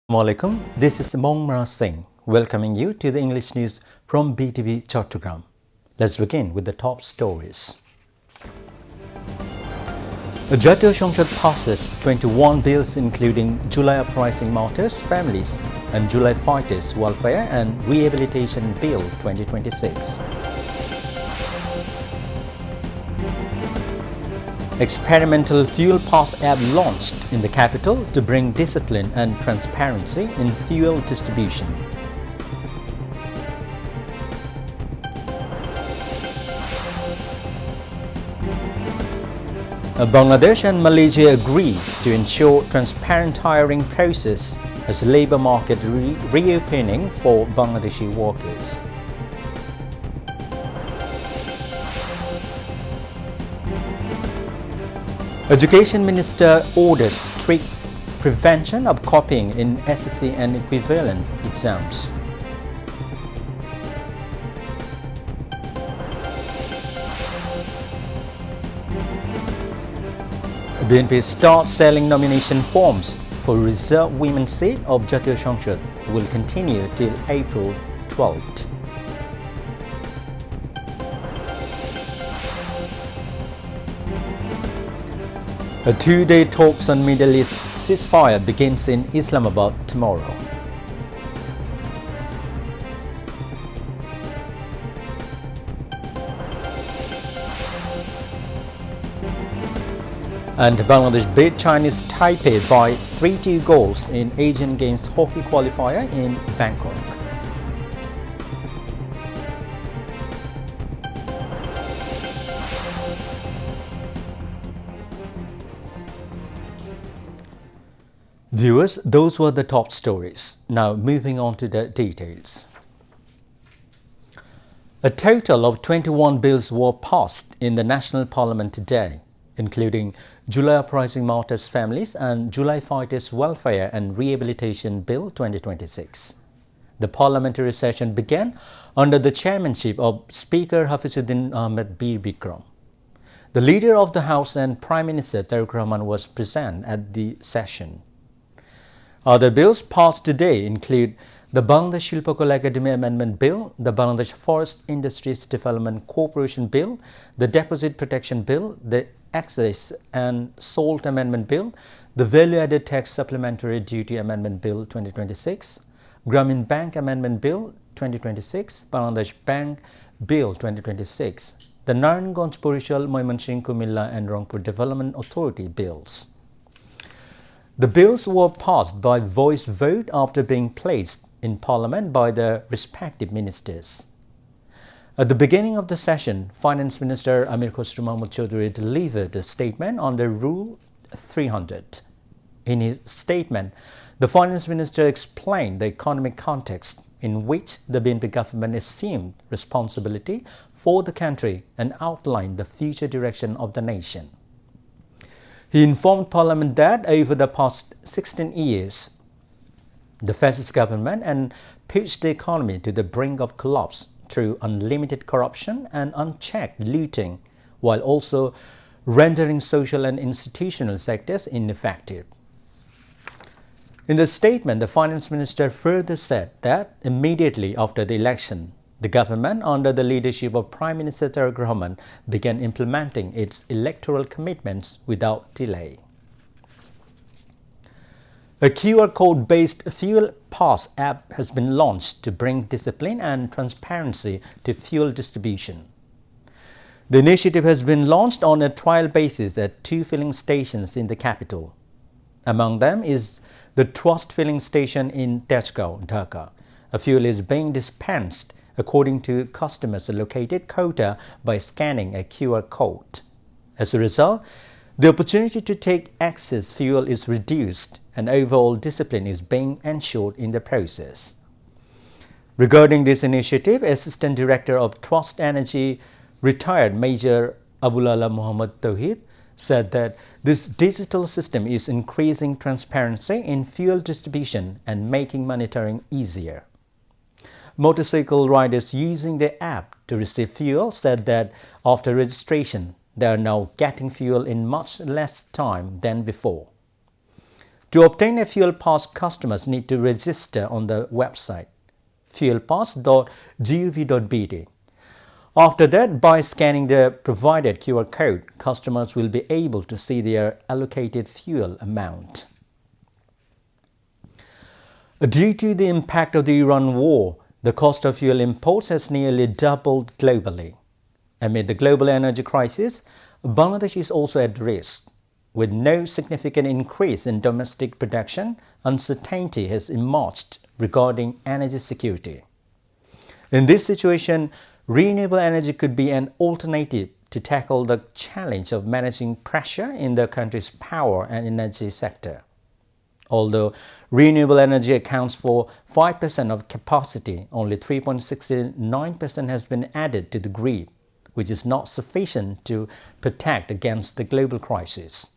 Assalamualaikum. This is Mongmara Singh welcoming you to the English news from Btv-Chattogram. Let's begin with the top stories. Shongbad passes 21 bills including July Uprising Martyrs, Families and July Fighters Welfare and Rehabilitation Bill 2026. Experimental fuel pass app launched in the capital to bring discipline and transparency in fuel distribution. Bangladesh and Malaysia agree to ensure transparent hiring process as labour market reopening for Bangladeshi workers. Education Minister orders strict prevention of copying in SSC and equivalent exams. BNP starts selling nomination forms for reserved women's seat of Shongbad will continue till April 12th. A two-day talks on Middle East ceasefire begins in Islamabad tomorrow. And Bangladesh beat Chinese Taipei by 3-2 goals in Asian Games hockey qualifier in Bangkok. Viewers, those were the top stories. Now moving on to the details. A total of 21 bills were passed in the National Parliament today, including July Uprising Martyrs Families and July Fighters Welfare and Rehabilitation Bill 2026. The parliamentary session began under the chairmanship of Speaker Hafizuddin Ahmed Bir-Bikram. The leader of the House and Prime Minister Tariq Rahman was present at the session. Other bills passed today include the Bangladesh Shilpakala Academy Amendment Bill, the Bangladesh Forest Industries Development Corporation Bill, the Deposit Protection Bill, the Excise and Salt Amendment Bill, the Value-Added Tax Supplementary Duty Amendment Bill 2026, Grameen Bank Amendment Bill 2026, Bangladesh Bank Bill 2026, the Naranganj Borishal Moimansingh Kumilla and Rangpur Development Authority bills. The bills were passed by voice vote after being placed in Parliament by the respective ministers. At the beginning of the session, Finance Minister Amir Khosrow Mahmood Chowdhury delivered a statement on the Rule 300. In his statement, the Finance Minister explained the economic context in which the BNP government assumed responsibility for the country and outlined the future direction of the nation. He informed Parliament that over the past 16 years, the fascist government and pushed the economy to the brink of collapse through unlimited corruption and unchecked looting, while also rendering social and institutional sectors ineffective. In the statement, the Finance Minister further said that immediately after the election, the government, under the leadership of Prime Minister Tariq Rahman, began implementing its electoral commitments without delay. A QR code-based fuel pass app has been launched to bring discipline and transparency to fuel distribution. The initiative has been launched on a trial basis at 2 filling stations in the capital. Among them is the Trust filling station in Tezgao, Dhaka. A fuel is being dispensed according to customers' allocated quota by scanning a QR code. As a result, the opportunity to take excess fuel is reduced and overall discipline is being ensured in the process. Regarding this initiative, Assistant Director of Trust Energy, retired Major Abulala Muhammad Tawhid, said that this digital system is increasing transparency in fuel distribution and making monitoring easier. Motorcycle riders using the app to receive fuel said that after registration, they are now getting fuel in much less time than before. To obtain a fuel pass, customers need to register on the website fuelpass.gov.bt. After that, by scanning the provided QR code, customers will be able to see their allocated fuel amount. Due to the impact of the Iran war, the cost of fuel imports has nearly doubled globally. Amid the global energy crisis, Bangladesh is also at risk. With no significant increase in domestic production, uncertainty has emerged regarding energy security. In this situation, renewable energy could be an alternative to tackle the challenge of managing pressure in the country's power and energy sector. Although renewable energy accounts for 5% of capacity, only 3.69% has been added to the grid, which is not sufficient to protect against the global crisis.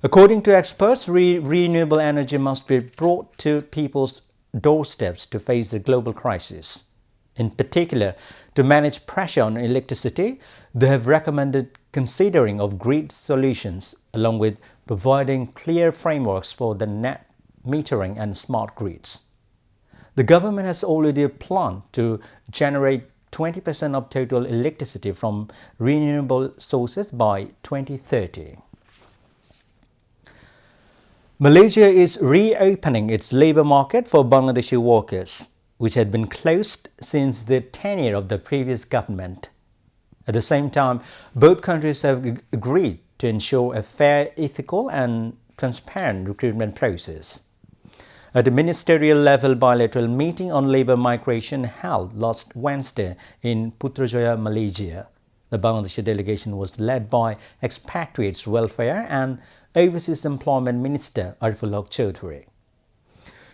According to experts, renewable energy must be brought to people's doorsteps to face the global crisis. In particular, to manage pressure on electricity, they have recommended considering of grid solutions along with providing clear frameworks for the net metering and smart grids. The government has already a plan to generate 20% of total electricity from renewable sources by 2030. Malaysia is reopening its labor market for Bangladeshi workers, which had been closed since the tenure of the previous government. At the same time, both countries have agreed to ensure a fair, ethical and transparent recruitment process. At a ministerial level bilateral meeting on labor migration held last Wednesday in Putrajaya, Malaysia, the Bangladeshi delegation was led by Expatriates Welfare and Overseas Employment Minister Arifullah Chaudhry.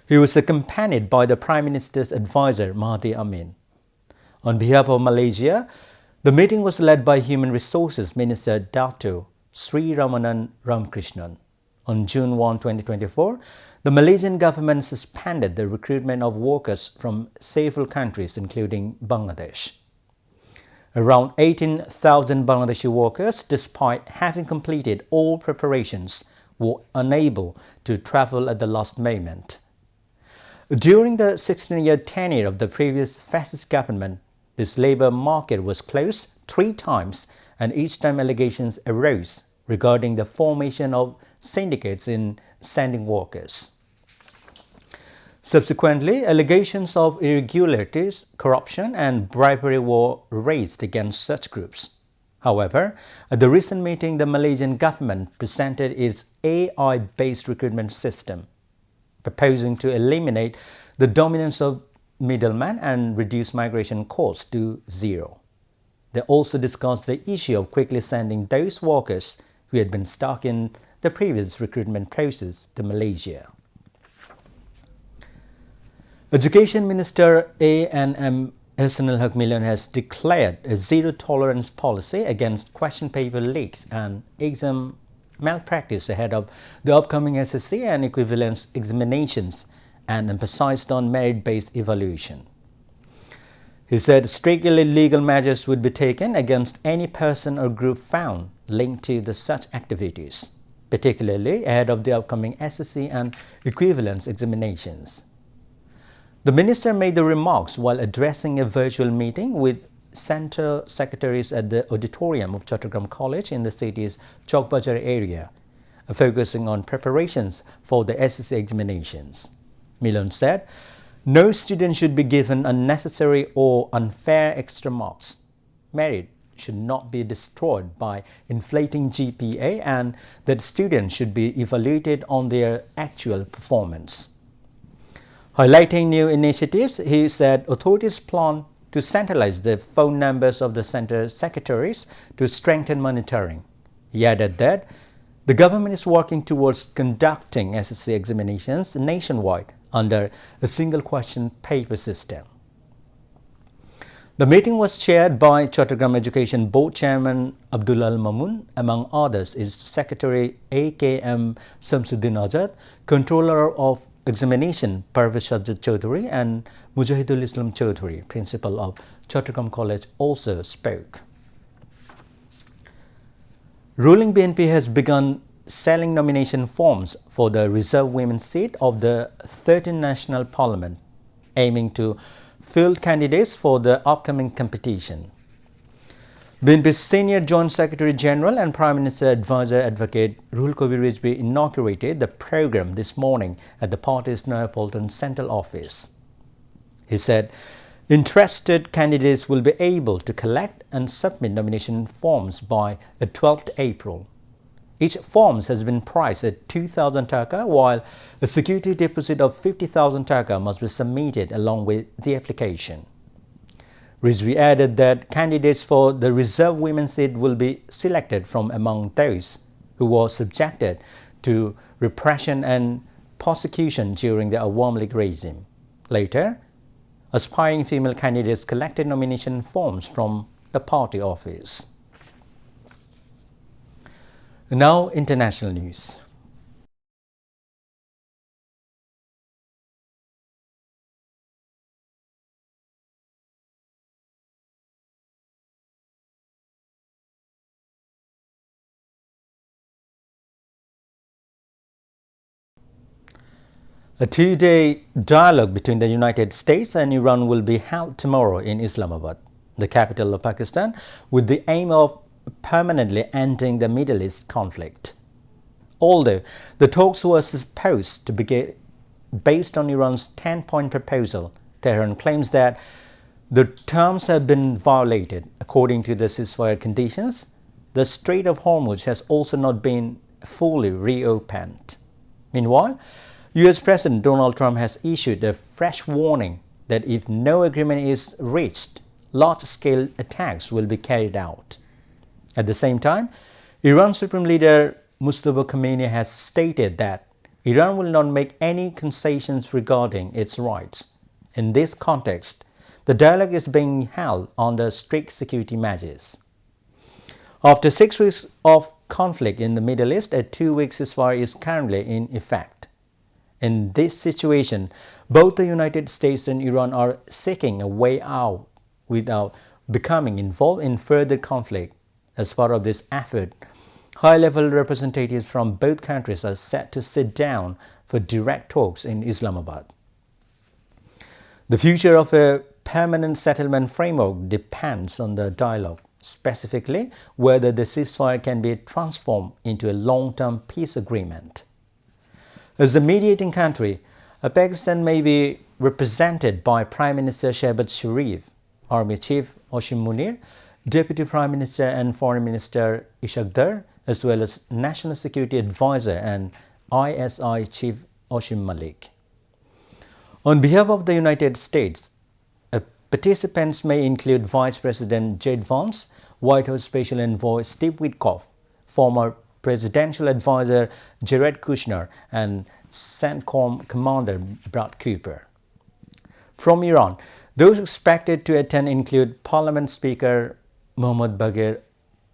He was accompanied by the Prime Minister's advisor Mahathir Amin. On behalf of Malaysia, the meeting was led by Human Resources Minister Dato Sri Ramanan Ramkrishnan. On June 1, 2024, the Malaysian government suspended the recruitment of workers from several countries, including Bangladesh. Around 18,000 Bangladeshi workers, despite having completed all preparations, were unable to travel at the last moment. During the 16-year tenure of the previous fascist government, this labor market was closed 3 times, and each time allegations arose regarding the formation of syndicates in sending workers. Subsequently, allegations of irregularities, corruption and bribery were raised against such groups. However, at the recent meeting, the Malaysian government presented its AI-based recruitment system, proposing to eliminate the dominance of middlemen and reduce migration costs to zero. They also discussed the issue of quickly sending those workers who had been stuck in the previous recruitment process to Malaysia. Education Minister A.N.M. Ehsanul Haq Milian has declared a zero-tolerance policy against question paper leaks and exam malpractice ahead of the upcoming SSC and equivalence examinations and emphasized on merit-based evaluation. He said strictly legal measures would be taken against any person or group found linked to such activities, particularly ahead of the upcoming SSC and equivalence examinations. The minister made the remarks while addressing a virtual meeting with Centre Secretaries at the auditorium of Chattogram College in the city's Chowkbazar area, focusing on preparations for the SSC examinations. Milian said, no student should be given unnecessary or unfair extra marks. Merit should not be destroyed by inflating GPA and that students should be evaluated on their actual performance. Highlighting new initiatives, he said authorities plan to centralize the phone numbers of the center secretaries to strengthen monitoring. He added that the government is working towards conducting SSC examinations nationwide under a single question paper system. The meeting was chaired by Chattogram Education Board Chairman Abdullah Mamun. Among others is Secretary A.K.M. Samsuddin Azad, Controller of Examination Parvez Sajjad Chaudhry and Mujahidul Islam Chaudhry, Principal of Chattogram College, also spoke. Ruling BNP has begun selling nomination forms for the reserve women's seat of the 13th National Parliament, aiming to field candidates for the upcoming competition. BNP's Senior Joint Secretary General and Prime Minister Advisor Advocate Ruhul Kabir Rizvi inaugurated the program this morning at the party's Neapolitan Central Office. He said interested candidates will be able to collect and submit nomination forms by the 12th April. Each form has been priced at 2,000 taka, while a security deposit of 50,000 taka must be submitted along with the application. Rizvi added that candidates for the reserve women's seat will be selected from among those who were subjected to repression and persecution during the Awami League regime. Later, aspiring female candidates collected nomination forms from the party office. Now, international news. A two-day dialogue between the United States and Iran will be held tomorrow in Islamabad, the capital of Pakistan, with the aim of permanently ending the Middle East conflict. Although the talks were supposed to begin based on Iran's 10-point proposal, Tehran claims that the terms have been violated. According to the ceasefire conditions, the Strait of Hormuz has also not been fully reopened. Meanwhile, U.S. President Donald Trump has issued a fresh warning that if no agreement is reached, large-scale attacks will be carried out. At the same time, Iran's Supreme Leader Mustafa Khamenei has stated that Iran will not make any concessions regarding its rights. In this context, the dialogue is being held under strict security measures. After 6 weeks of conflict in the Middle East, a 2-week ceasefire is currently in effect. In this situation, both the United States and Iran are seeking a way out without becoming involved in further conflict. As part of this effort, high-level representatives from both countries are set to sit down for direct talks in Islamabad. The future of a permanent settlement framework depends on the dialogue, specifically whether the ceasefire can be transformed into a long-term peace agreement. As the mediating country, Pakistan may be represented by Prime Minister Shehbaz Sharif, Army Chief Osim Munir, Deputy Prime Minister and Foreign Minister Ishaq Dar, as well as National Security Advisor and ISI Chief Osim Malik. On behalf of the United States, participants may include Vice President J.D. Vance, White House Special Envoy Steve Witkoff, former Presidential Advisor Jared Kushner, and CENTCOM Commander Brad Cooper. From Iran, those expected to attend include Parliament Speaker Mohammad Bagher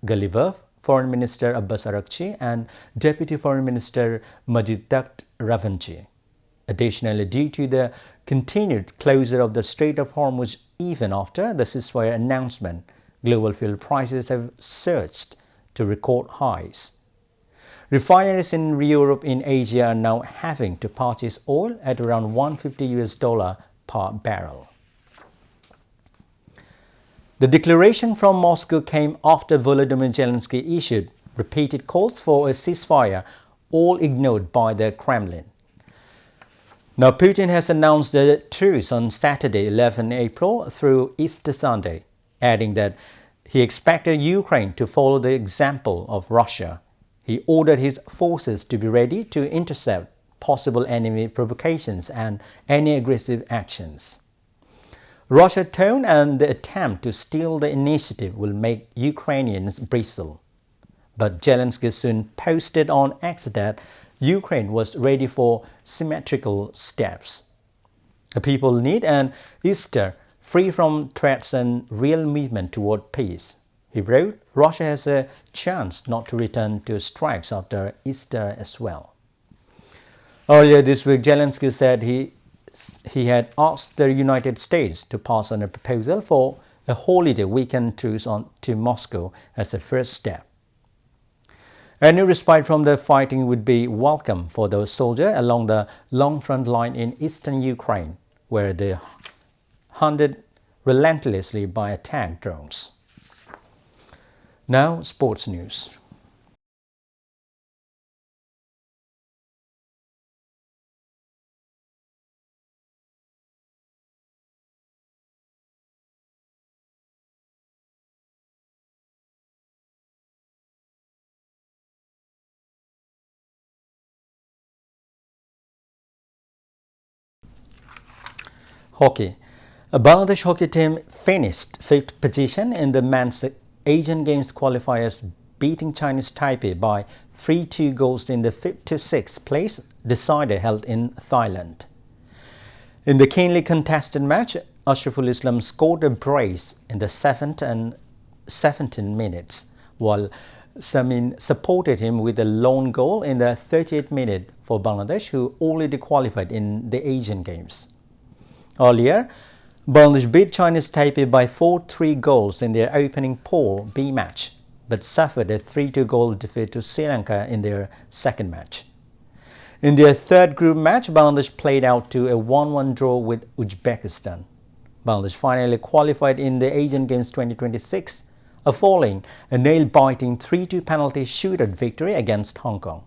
Ghalibaf, Foreign Minister Abbas Araghchi, and Deputy Foreign Minister Majid Takht Ravanchi. Additionally, due to the continued closure of the Strait of Hormuz even after the ceasefire announcement, global fuel prices have surged to record highs. Refineries in Europe and Asia are now having to purchase oil at around $150 per barrel. The declaration from Moscow came after Volodymyr Zelensky issued repeated calls for a ceasefire, all ignored by the Kremlin. Now, Putin has announced the truce on Saturday, 11 April through Easter Sunday, adding that he expected Ukraine to follow the example of Russia. He ordered his forces to be ready to intercept possible enemy provocations and any aggressive actions. Russia's tone and the attempt to steal the initiative will make Ukrainians bristle. But Zelensky soon posted on X that Ukraine was ready for symmetrical steps. The people need an Easter free from threats and real movement toward peace. He wrote, Russia has a chance not to return to strikes after Easter as well. Earlier this week, Zelensky said he had asked the United States to pass on a proposal for a holiday weekend truce to Moscow as a first step. Any respite from the fighting would be welcome for those soldiers along the long front line in eastern Ukraine, where they hunted relentlessly by attack drones. Now, sports news. Hockey. A Bangladesh hockey team finished 5th position in the men's Asian Games qualifiers, beating Chinese Taipei by 3-2 goals in the 5th to 6th place decider held in Thailand. In the keenly contested match, Ashraful Islam scored a brace in the 7th and 17 minutes, while Samin supported him with a lone goal in the 38th minute for Bangladesh, who already qualified in the Asian Games. Earlier, Bangladesh beat Chinese Taipei by 4-3 goals in their opening Pool B match, but suffered a 3-2 goal defeat to Sri Lanka in their second match. In their third group match, Bangladesh played out to a 1-1 draw with Uzbekistan. Bangladesh finally qualified in the Asian Games 2026, following a nail-biting 3-2 penalty shootout victory against Hong Kong.